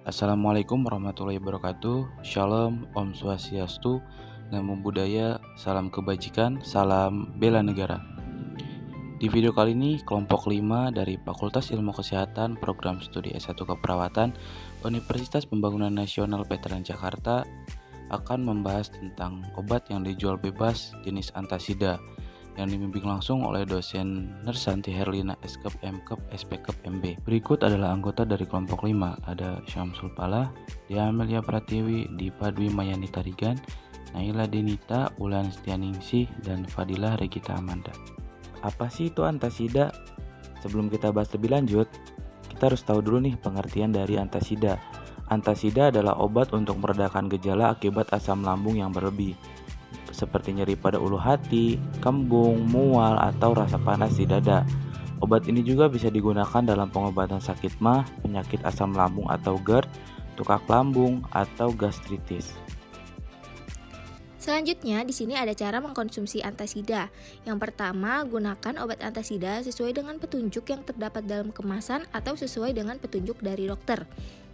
Assalamualaikum warahmatullahi wabarakatuh. Shalom, Om Swastiastu, Namo Buddhaya, salam kebajikan, salam bela negara. Di video kali ini, kelompok 5 dari Fakultas Ilmu Kesehatan Program Studi S1 Keperawatan Universitas Pembangunan Nasional Veteran Jakarta akan membahas tentang obat yang dijual bebas jenis antasida yang dibimbing langsung oleh dosen Nersanti Herlina Eskep Mkep Spkep MB. Berikut adalah anggota dari kelompok 5, ada Syamsul Pala, Dia Amelia Pratiwi, Dipa Dwi Mayani Tarigan, Naila Denita, Ulan Setianingsih, dan Fadilah Regita Amanda. Apa sih itu antasida? Sebelum kita bahas lebih lanjut, kita harus tahu dulu nih pengertian dari antasida. Antasida adalah obat untuk meredakan gejala akibat asam lambung yang berlebih, seperti nyeri pada ulu hati, kembung, mual, atau rasa panas di dada. Obat ini juga bisa digunakan dalam pengobatan sakit MAH, penyakit asam lambung atau GERD, tukak lambung, atau gastritis. Selanjutnya, di sini ada cara mengkonsumsi antasida. Yang pertama, gunakan obat antasida sesuai dengan petunjuk yang terdapat dalam kemasan atau sesuai dengan petunjuk dari dokter.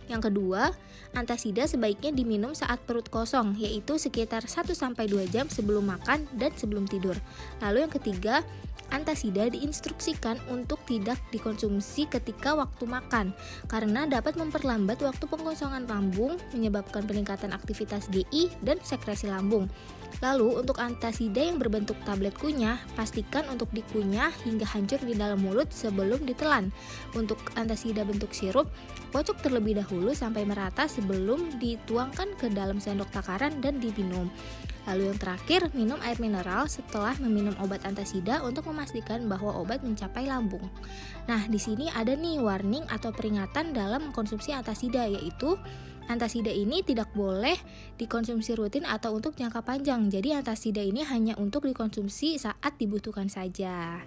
Yang kedua, antasida sebaiknya diminum saat perut kosong, yaitu sekitar 1-2 jam sebelum makan dan sebelum tidur. Lalu yang ketiga, antasida diinstruksikan untuk tidak dikonsumsi ketika waktu makan, karena dapat memperlambat waktu pengosongan lambung, menyebabkan peningkatan aktivitas GI dan sekresi lambung. Lalu untuk antasida yang berbentuk tablet kunyah, pastikan untuk dikunyah hingga hancur di dalam mulut sebelum ditelan. Untuk antasida bentuk sirup, kocok terlebih dahulu sampai merata sebelum dituangkan ke dalam sendok takaran dan diminum. Lalu yang terakhir, minum air mineral setelah meminum obat antasida untuk memastikan bahwa obat mencapai lambung. Nah, di sini ada nih warning atau peringatan dalam mengkonsumsi antasida, yaitu antasida ini tidak boleh dikonsumsi rutin atau untuk jangka panjang. Jadi antasida ini hanya untuk dikonsumsi saat dibutuhkan saja.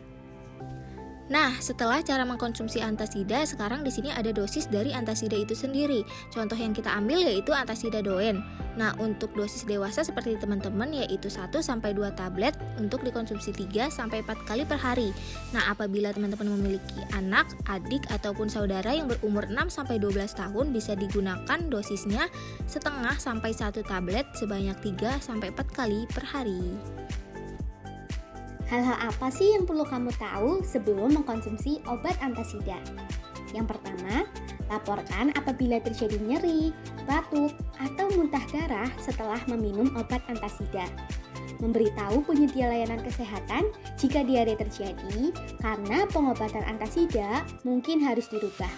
Nah, setelah cara mengkonsumsi antasida, sekarang di sini ada dosis dari antasida itu sendiri. Contoh yang kita ambil yaitu antasida doen. Nah, untuk dosis dewasa seperti teman-teman yaitu 1-2 tablet untuk dikonsumsi 3-4 kali per hari. Nah, apabila teman-teman memiliki anak, adik, ataupun saudara yang berumur 6-12 tahun, bisa digunakan dosisnya 0,5-1 tablet sebanyak 3-4 kali per hari. Hal-hal apa sih yang perlu kamu tahu sebelum mengkonsumsi obat antasida? Yang pertama, laporkan apabila terjadi nyeri, batuk, atau muntah darah setelah meminum obat antasida. Memberitahu penyedia layanan kesehatan jika diare terjadi karena pengobatan antasida mungkin harus dirubah.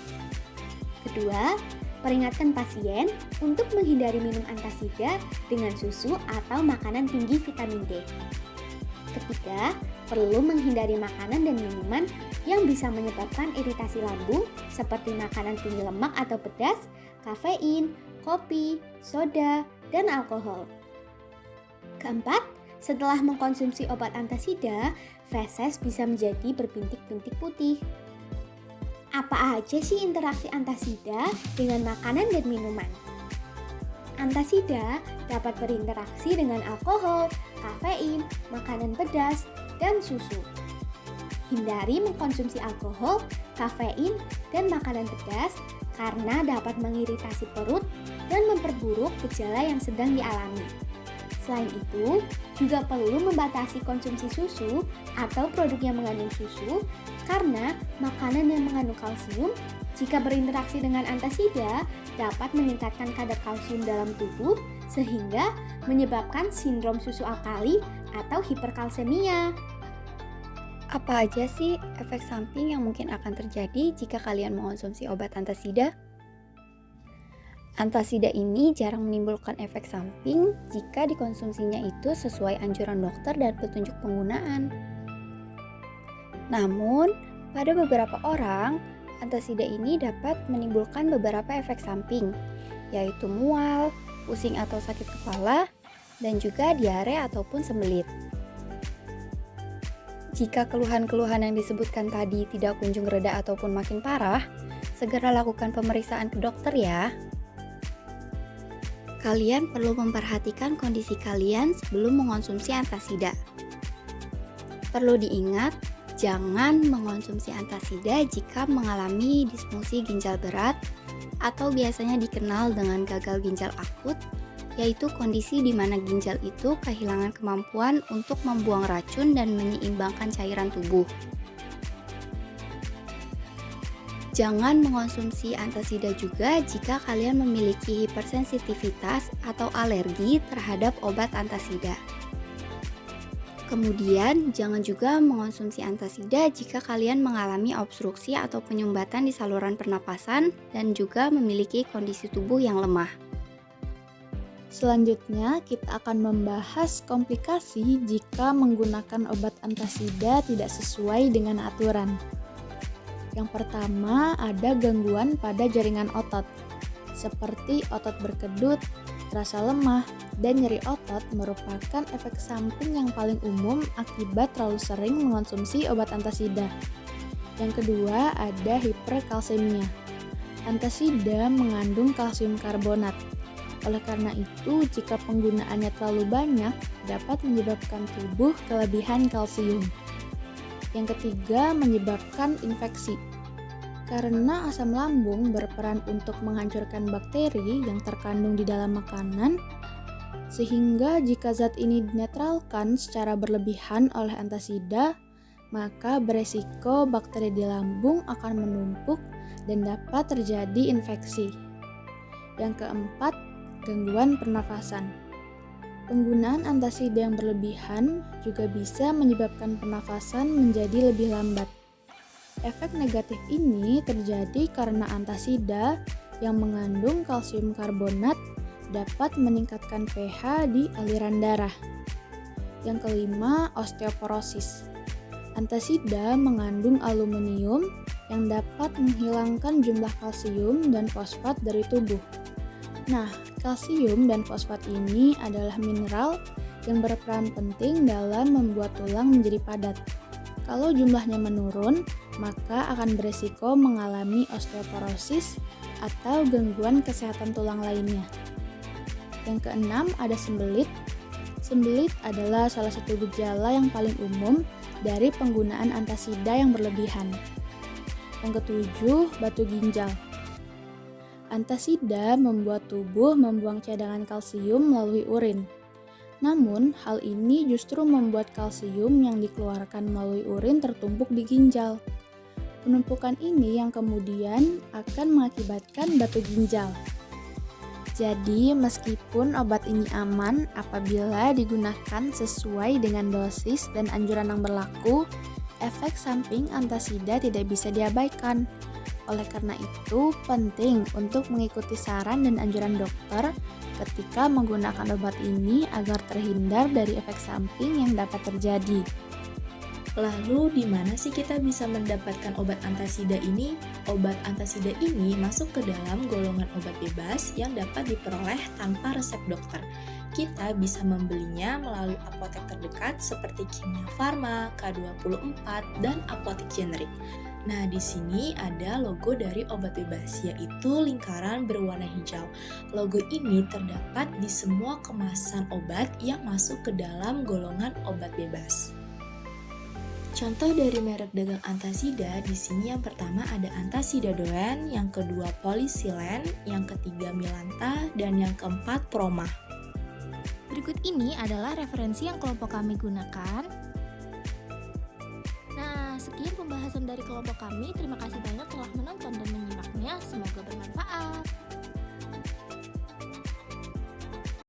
Kedua, peringatkan pasien untuk menghindari minum antasida dengan susu atau makanan tinggi vitamin D. Ketiga, perlu menghindari makanan dan minuman yang bisa menyebabkan iritasi lambung seperti makanan tinggi lemak atau pedas, kafein, kopi, soda, dan alkohol. Keempat, setelah mengkonsumsi obat antasida, feses bisa menjadi berbintik-bintik putih. Apa aja sih interaksi antasida dengan makanan dan minuman? Antasida dapat berinteraksi dengan alkohol, kafein, makanan pedas, dan susu. Hindari mengkonsumsi alkohol, kafein, dan makanan pedas karena dapat mengiritasi perut dan memperburuk gejala yang sedang dialami. Selain itu, juga perlu membatasi konsumsi susu atau produk yang mengandung susu karena makanan yang mengandung kalsium jika berinteraksi dengan antasida dapat meningkatkan kadar kalsium dalam tubuh sehingga menyebabkan sindrom susu alkali atau hiperkalsemia. Apa aja sih efek samping yang mungkin akan terjadi jika kalian mengonsumsi obat antasida? Antasida ini jarang menimbulkan efek samping jika dikonsumsinya itu sesuai anjuran dokter dan petunjuk penggunaan. Namun, pada beberapa orang, antasida ini dapat menimbulkan beberapa efek samping, yaitu mual, pusing atau sakit kepala, dan juga diare ataupun sembelit. Jika keluhan-keluhan yang disebutkan tadi tidak kunjung reda ataupun makin parah, segera lakukan pemeriksaan ke dokter ya. Kalian perlu memperhatikan kondisi kalian sebelum mengonsumsi antasida. Perlu diingat, jangan mengonsumsi antasida jika mengalami disfungsi ginjal berat, atau biasanya dikenal dengan gagal ginjal akut, yaitu kondisi di mana ginjal itu kehilangan kemampuan untuk membuang racun dan menyeimbangkan cairan tubuh. Jangan mengonsumsi antasida juga jika kalian memiliki hipersensitivitas atau alergi terhadap obat antasida. Kemudian, jangan juga mengonsumsi antasida jika kalian mengalami obstruksi atau penyumbatan di saluran pernapasan dan juga memiliki kondisi tubuh yang lemah. Selanjutnya, kita akan membahas komplikasi jika menggunakan obat antasida tidak sesuai dengan aturan. Yang pertama, ada gangguan pada jaringan otot, seperti otot berkedut, rasa lemah, dan nyeri otot merupakan efek samping yang paling umum akibat terlalu sering mengonsumsi obat antasida. Yang kedua, ada hiperkalsemia. Antasida mengandung kalsium karbonat. Oleh karena itu, jika penggunaannya terlalu banyak, dapat menyebabkan tubuh kelebihan kalsium. Yang ketiga, menyebabkan infeksi. Karena asam lambung berperan untuk menghancurkan bakteri yang terkandung di dalam makanan, sehingga jika zat ini dinetralkan secara berlebihan oleh antasida, maka beresiko bakteri di lambung akan menumpuk dan dapat terjadi infeksi. Yang keempat, gangguan pernafasan. Penggunaan antasida yang berlebihan juga bisa menyebabkan pernafasan menjadi lebih lambat. Efek negatif ini terjadi karena antasida yang mengandung kalsium karbonat dapat meningkatkan pH di aliran darah. Yang kelima, osteoporosis. Antasida mengandung aluminium yang dapat menghilangkan jumlah kalsium dan fosfat dari tubuh. Nah, kalsium dan fosfat ini adalah mineral yang berperan penting dalam membuat tulang menjadi padat. Kalau jumlahnya menurun, maka akan beresiko mengalami osteoporosis atau gangguan kesehatan tulang lainnya. Yang keenam, ada sembelit. Sembelit adalah salah satu gejala yang paling umum dari penggunaan antasida yang berlebihan. Yang ketujuh, batu ginjal. Antasida membuat tubuh membuang cadangan kalsium melalui urin. Namun, hal ini justru membuat kalsium yang dikeluarkan melalui urin tertumpuk di ginjal. Penumpukan ini yang kemudian akan mengakibatkan batu ginjal. Jadi, meskipun obat ini aman apabila digunakan sesuai dengan dosis dan anjuran yang berlaku, efek samping antasida tidak bisa diabaikan. Oleh karena itu, penting untuk mengikuti saran dan anjuran dokter ketika menggunakan obat ini agar terhindar dari efek samping yang dapat terjadi. Lalu di mana sih kita bisa mendapatkan obat antasida ini? Obat antasida ini masuk ke dalam golongan obat bebas yang dapat diperoleh tanpa resep dokter. Kita bisa membelinya melalui apotek terdekat seperti Kimia Farma, K24, dan apotek generik. Nah, di sini ada logo dari obat bebas, yaitu lingkaran berwarna hijau. Logo ini terdapat di semua kemasan obat yang masuk ke dalam golongan obat bebas. Contoh dari merek dagang antasida di sini yang pertama ada Antasida Doen, yang kedua Polisilen, yang ketiga Milanta, dan yang keempat Proma. Berikut ini adalah referensi yang kelompok kami gunakan. Nah, sekian pembahasan dari kelompok kami. Terima kasih banyak telah menonton dan menyimaknya. Semoga bermanfaat.